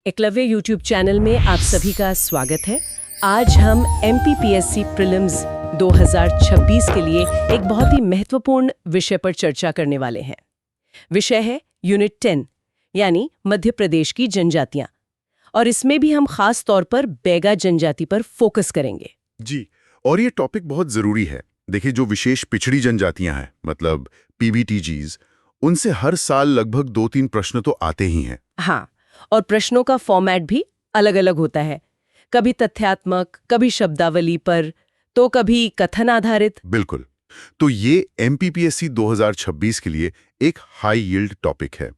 Eklavya YouTube channel में आप सभी का स्वागत है। आज हम MPPSC प्रीलिम्स 2026 के लिए एक बहुत ही महत्वपूर्ण विषय पर चर्चा करने वाले हैं। विषय है यूनिट 10 यानी मध्य प्रदेश की जनजातियां, और इसमें भी हम खास तौर पर बैगा जनजाति पर फोकस करेंगे। जी, और ये टॉपिक बहुत जरूरी है। देखिए, जो विशेष पिछड़ी जनजातियां हैं, मतलब PBTGs, उनसे हर साल लगभग 2-3 प्रश्न तो आते ही हैं। हाँ, और प्रश्नों का फॉर्मेट भी अलग अलग होता है। कभी तथ्यात्मक, कभी शब्दावली पर, तो कभी कथन आधारित। बिल्कुल। तो ये MPPSC 2026 के लिए एक हाई यील्ड टॉपिक है।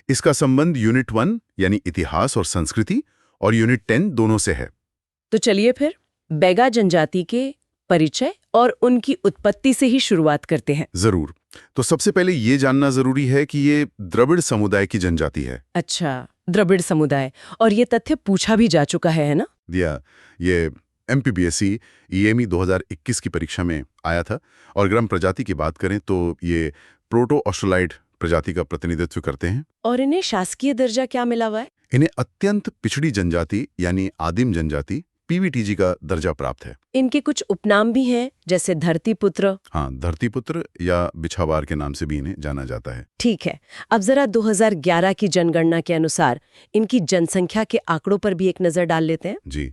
इसका संबंध यूनिट 1 यानी इतिहास और संस्कृति और यूनिट 10 दोनों से है। तो चलिए फिर बैगा जनजाति के परिचय और उनकी उत्पत्ति से ही शुरुआत करते हैं। जरूर। तो सबसे पहले ये जानना जरूरी है कि ये द्रविड़ समुदाय की जनजाति है। अच्छा, द्रविड़ समुदाय, और ये तथ्य पूछा भी जा चुका है ना? ये MPPSC EME 2021 की परीक्षा में आया था। और अगर हम प्रजाति की बात करें तो ये प्रोटो ऑस्ट्रेलाइड प्रजाति का प्रतिनिधित्व करते हैं। और इन्हें शासकीय दर्जा क्या मिला हुआ है? इन्हें अत्यंत पिछड़ी जनजाति यानी आदिम जनजाति PBTG का दर्जा प्राप्त है। इनके कुछ उपनाम भी हैं, जैसे धरतीपुत्र। हाँ, धरतीपुत्र या बिछावार के नाम से भी इन्हें जाना जाता है। ठीक है, अब जरा 2011 की जनगणना के अनुसार इनकी जनसंख्या के आंकड़ों पर भी एक नजर डाल लेते हैं। जी,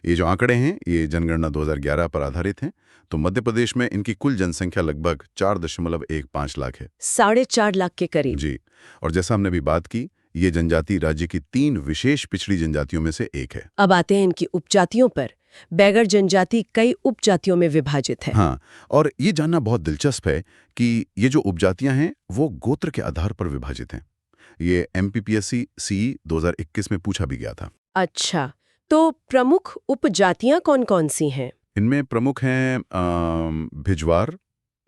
ये जो आंकड़े हैं ये जनगणना 2011 पर आधारित हैं। तो मध्य प्रदेश में इनकी कुल जनसंख्या लगभग 4.15 लाख है। 4.5 लाख के करीब। जी, और जैसा हमने अभी बात की, ये जनजाति राज्य की 3 विशेष पिछड़ी जनजातियों में से एक है। अब आते हैं इनकी उपजातियों पर। बैगर जनजाति कई उपजातियों में विभाजित है। हाँ, और ये जानना बहुत दिलचस्प है कि ये जो उपजातियां हैं वो गोत्र के आधार पर विभाजित हैं। ये MPPSC CE 2021 में पूछा भी गया था। अच्छा, तो प्रमुख उपजातियां कौन-कौन सी हैं? इनमें प्रमुख हैं भिजवार,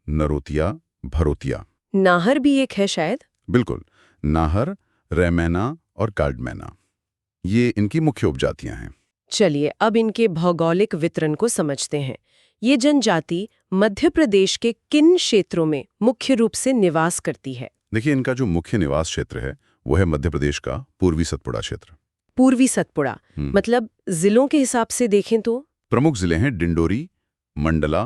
नरोतिया, भरोतिया। नाहर भी एक है शायद। बिल्कुल, नाहर, रैमैना और काल्डमैना, ये इनकी मुख्य उपजातियां हैं। चलिए अब इनके भौगोलिक वितरण को समझते हैं। ये जनजाति मध्य प्रदेश के किन क्षेत्रों में मुख्य रूप से निवास करती है? देखिए, इनका जो मुख्य निवास क्षेत्र है वो है मध्य प्रदेश का पूर्वी सतपुड़ा क्षेत्र। पूर्वी सतपुड़ा मतलब जिलों के हिसाब से देखें तो? प्रमुख जिले हैं डिंडोरी, मंडला,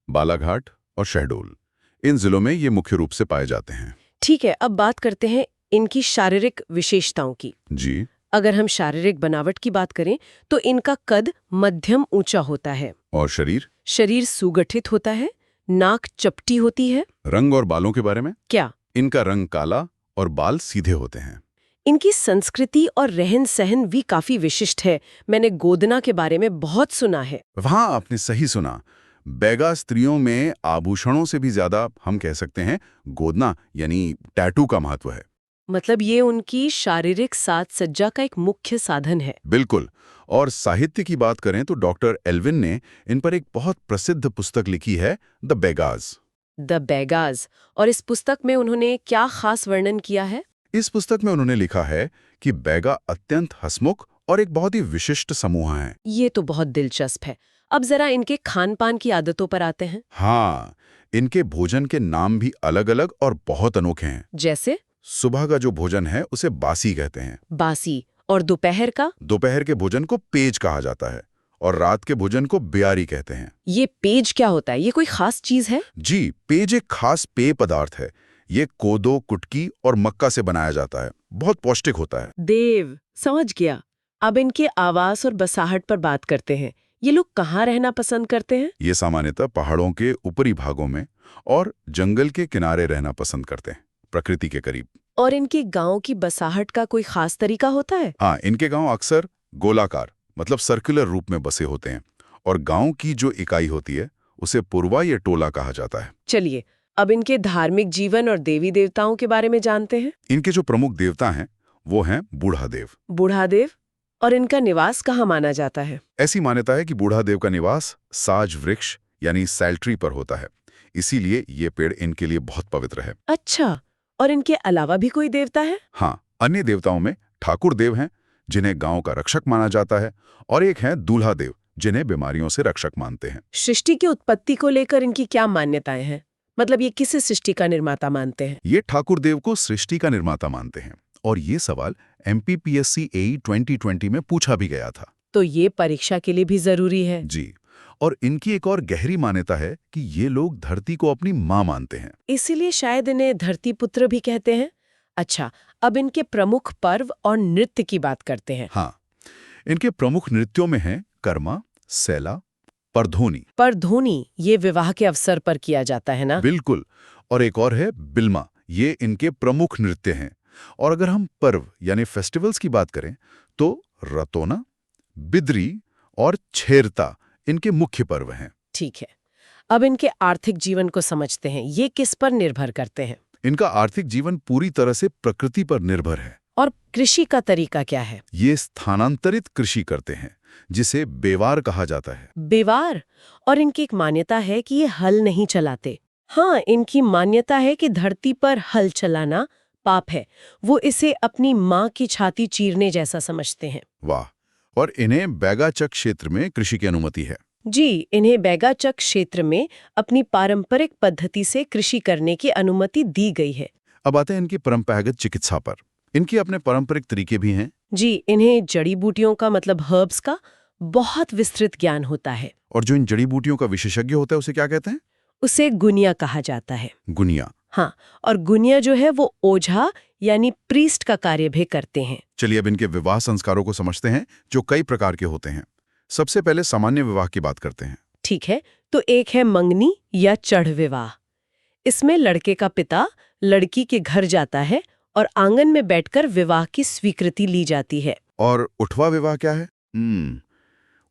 बालाघाट और शहडोल। इन जिलों में ये मुख्य रूप से पाए जाते हैं। ठीक है, अब बात करते हैं इनकी शारीरिक विशेषताओं की। जी, अगर हम शारीरिक बनावट की बात करें तो इनका कद मध्यम ऊंचा होता है। और शरीर सुगठित होता है, नाक चपटी होती है। रंग और बालों के बारे में? क्या? इनका रंग काला और बाल सीधे होते हैं। इनकी संस्कृति और रहन सहन भी काफी विशिष्ट है। मैंने गोदना के बारे में बहुत सुना है। वहां आपने सही सुना। बैगा स्त्रियों में आभूषणों से भी ज्यादा हम कह सकते हैं गोदना यानी टैटू का महत्व है। मतलब ये उनकी शारीरिक साज सज्जा का एक मुख्य साधन है। बिल्कुल। और साहित्य की बात करें तो डॉक्टर एल्विन ने इन पर एक बहुत प्रसिद्ध पुस्तक लिखी है, द बेगाज। द बेगाज। और इस पुस्तक में उन्होंने क्या खास वर्णन किया है? इस पुस्तक में उन्होंने लिखा है कि बैगा अत्यंत हंसमुख और एक बहुत ही विशिष्ट समूह है। ये तो बहुत दिलचस्प है। अब जरा इनके खान पान की आदतों पर आते हैं। हाँ, इनके भोजन के नाम भी अलग अलग और बहुत अनोखे हैं। जैसे? सुबह का जो भोजन है उसे बासी कहते हैं। बासी। और दोपहर का? दोपहर के भोजन को पेज कहा जाता है और रात के भोजन को ब्यारी कहते हैं। ये पेज क्या होता है? ये कोई खास चीज है? जी, पेज एक खास पेय पदार्थ है। ये कोदो, कुटकी और मक्का से बनाया जाता है। बहुत पौष्टिक होता है। देव, समझ गया। अब इनके आवास और बसाहट पर बात करते हैं। ये लोग कहाँ रहना पसंद करते हैं? ये सामान्यतः पहाड़ों के ऊपरी भागों में और जंगल के किनारे रहना पसंद करते हैं, प्रकृति के करीब। और इनके गांव की बसाहट का कोई खास तरीका होता है? हाँ, इनके गांव अक्सर गोलाकार मतलब सर्कुलर रूप में बसे होते हैं और गांव की जो इकाई होती है उसे पुरवा या टोला कहा जाता है। चलिए अब इनके धार्मिक जीवन और देवी देवताओं के बारे में जानते हैं। इनके जो प्रमुख देवता हैं वो हैं बूढ़ादेव। बूढ़ादेव। और इनका निवास कहाँ माना जाता है? ऐसी मान्यता है कि बूढ़ादेव का निवास साज वृक्ष यानी सैलट्री पर होता है, इसीलिए ये पेड़ इनके लिए बहुत पवित्र है। अच्छा, और इनके अलावा भी कोई देवता है? हाँ, अन्य देवताओं में ठाकुर देव हैं जिन्हें गांव का रक्षक माना जाता है, और एक हैं दूल्हा देव जिन्हें बीमारियों से रक्षक मानते हैं। सृष्टि की उत्पत्ति को लेकर इनकी क्या मान्यताएं हैं? मतलब ये किसे सृष्टि का निर्माता मानते हैं? ये ठाकुर देव को सृष्टि का निर्माता मानते हैं और ये सवाल MPPSC AE 2020 में पूछा भी गया था। तो ये परीक्षा के लिए भी जरूरी है। जी, और इनकी एक और गहरी मान्यता है कि ये लोग धरती को अपनी माँ मानते हैं। इसीलिए शायद इन्हें धरती पुत्र भी कहते हैं। अच्छा, अब इनके प्रमुख पर्व और नृत्य की बात करते हैं। हाँ, इनके प्रमुख नृत्यों में हैं कर्मा, सैला, परधोनी। परधोनी ये विवाह के अवसर पर किया जाता है ना? बिल्कुल। और एक और है बिल्मा, ये इनके प्रमुख नृत्य हैं। और अगर हम पर्व यानी फेस्टिवल्स की बात करें तो रतोना, बिद्री और छेरता इनके मुख्य पर्व हैं। ठीक है, अब इनके आर्थिक जीवन को समझते हैं। ये किस पर निर्भर करते हैं? इनका आर्थिक जीवन पूरी तरह से प्रकृति पर निर्भर है। और कृषि का तरीका क्या है? ये स्थानांतरित कृषि करते हैं, जिसे बेवार कहा जाता है। बेवार? और इनकी एक मान्यता है कि ये हल नहीं चलाते। हाँ, इनकी मान्यता है कि धरती पर हल चलाना पाप है। वो इसे अपनी माँ की छाती चीरने जैसा समझते हैं। वाह। और इन्हें बैगाचक क्षेत्र में कृषि की अनुमति है। जी, इन्हें बैगाचक क्षेत्र में अपनी पारंपरिक पद्धति से कृषि करने की अनुमति दी गई है। अब आते हैं इनकी परंपरागत चिकित्सा पर। इनके अपने पारंपरिक तरीके भी हैं। जी, इन्हें जड़ी बूटियों का मतलब हर्ब्स का बहुत विस्तृत ज्ञान होता है। और जो इन जड़ी बूटियों का विशेषज्ञ होता है उसे क्या कहते हैं? उसे गुनिया कहा जाता है। गुनिया। हाँ, और गुनिया जो है वो ओझा यानी प्रीस्ट का कार्य भी करते हैं। चलिए अब इनके विवाह संस्कारों को समझते हैं, जो कई प्रकार के होते हैं। सबसे पहले सामान्य विवाह की बात करते हैं। ठीक है, तो एक है मंगनी या चढ़ विवाह। इसमें लड़के का पिता लड़की के घर जाता है और आंगन में बैठकर विवाह की स्वीकृति ली जाती है। और उठवा विवाह क्या है?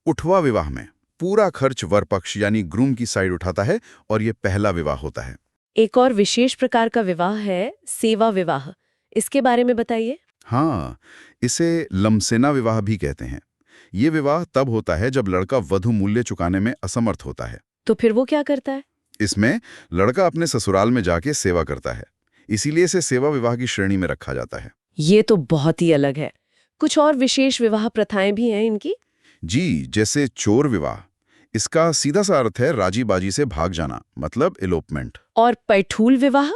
उठवा विवाह में पूरा खर्च वर पक्ष यानी ग्रूम की साइड उठाता है और ये पहला विवाह होता है। एक और विशेष प्रकार का विवाह है सेवा विवाह। इसके बारे में बताइए। हाँ, इसे लमसेना विवाह भी कहते हैं। ये विवाह तब होता है जब लड़का वधु मूल्य चुकाने में असमर्थ होता है। तो फिर वो क्या करता है? इसमें लड़का अपने ससुराल में जाके सेवा करता है, इसीलिए इसे सेवा विवाह की श्रेणी में रखा जाता है। ये तो बहुत ही अलग है। कुछ और विशेष विवाह प्रथाएं भी हैं इनकी? जी, जैसे चोर विवाह। इसका सीधा सा अर्थ है राजी बाजी से भाग जाना, मतलब इलोपमेंट। और पैठूल विवाह,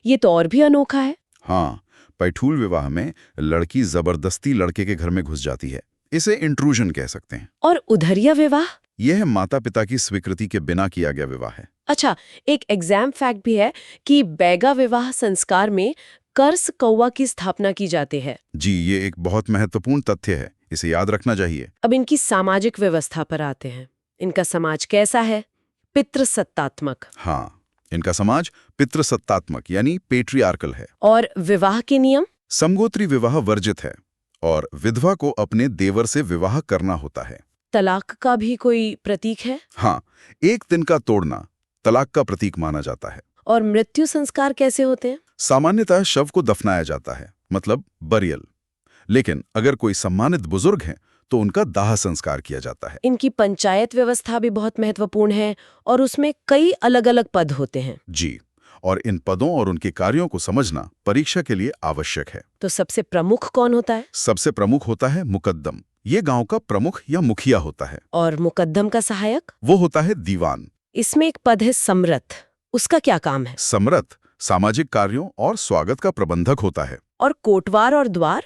ये तो और भी अनोखा है। हाँ, पैठूल विवाह में लड़की जबरदस्ती लड़के के घर में घुस जाती है, इसे इंट्रूजन कह सकते हैं। और उधरिया विवाह? यह माता पिता की स्वीकृति के बिना किया गया विवाह है। अच्छा, एक एग्जाम फैक्ट भी है कि बैगा विवाह संस्कार में कर्स कौवा की स्थापना की जाती है। जी, ये एक बहुत महत्वपूर्ण तथ्य है, इसे याद रखना चाहिए। अब इनकी सामाजिक व्यवस्था पर आते हैं। इनका समाज कैसा है? पितृसत्तात्मक। हाँ, इनका समाज पितृसत्तात्मक यानी पेट्रियार्कल है। और विवाह के नियम? समगोत्री विवाह वर्जित है और विधवा को अपने देवर से विवाह करना होता है। तलाक का भी कोई प्रतीक है? हाँ, एक दिन का तोड़ना तलाक का प्रतीक माना जाता है। और मृत्यु संस्कार कैसे होते हैं? सामान्यतः शव को दफनाया जाता है, मतलब बरियल। लेकिन अगर कोई सम्मानित बुजुर्ग हैं तो उनका दाह संस्कार किया जाता है। इनकी पंचायत व्यवस्था भी बहुत महत्वपूर्ण है और उसमें कई अलग-अलग पद होते हैं। जी, और इन पदों और उनके कार्यों को समझना परीक्षा के लिए आवश्यक है। तो सबसे प्रमुख कौन होता है? सबसे प्रमुख होता है मुकद्दम। ये गांव का प्रमुख या मुखिया होता है। और मुकद्दम का सहायक? वो होता है दीवान। इसमें एक पद है सम्रत। उसका क्या काम है? सम्रत सामाजिक कार्यों और स्वागत का प्रबंधक होता है। और कोटवार और द्वार?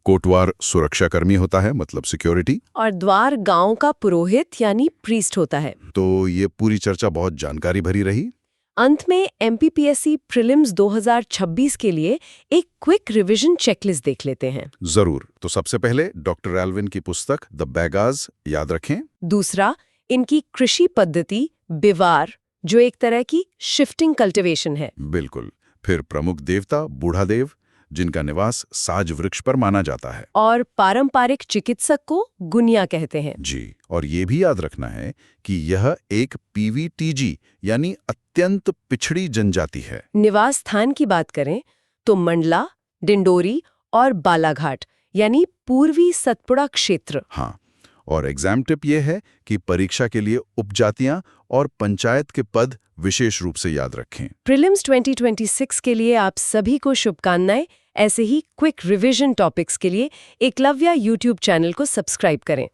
कोटवार सुरक्षाकर्मी होता है, मतलब सिक्योरिटी। और द्वार गांव का पुरोहित यानी प्रीस्ट होता है। तो ये पूरी चर्चा बहुत जानकारी भरी रही। अंत में एमपीपीएससी प्रीलिम्स 2026 के लिए एक क्विक रिवीजन चेकलिस्ट देख लेते हैं। जरूर। तो सबसे पहले डॉक्टर एल्विन की पुस्तक द बैगाज याद रखें। दूसरा, इनकी कृषि पद्धति बिवार, जो एक तरह की शिफ्टिंग कल्टीवेशन है। बिल्कुल। फिर प्रमुख देवता बूढ़ा देव, जिनका निवास साज वृक्ष पर माना जाता है। और पारंपरिक चिकित्सक को गुनिया कहते हैं। जी, और ये भी याद रखना है कि यह एक पीवीटीजी यानी अत्यंत पिछड़ी जनजाति है। निवास स्थान की बात करें तो मंडला, डिंडोरी और बालाघाट यानी पूर्वी सतपुड़ा क्षेत्र। हाँ, और एग्जाम टिप ये है कि परीक्षा के लिए उपजातियां और पंचायत के पद विशेष रूप से याद रखें। प्रीलिम्स 2026 के लिए आप सभी को शुभकामनाएं। ऐसे ही क्विक रिवीजन टॉपिक्स के लिए एकलव्य यूट्यूब चैनल को सब्सक्राइब करें।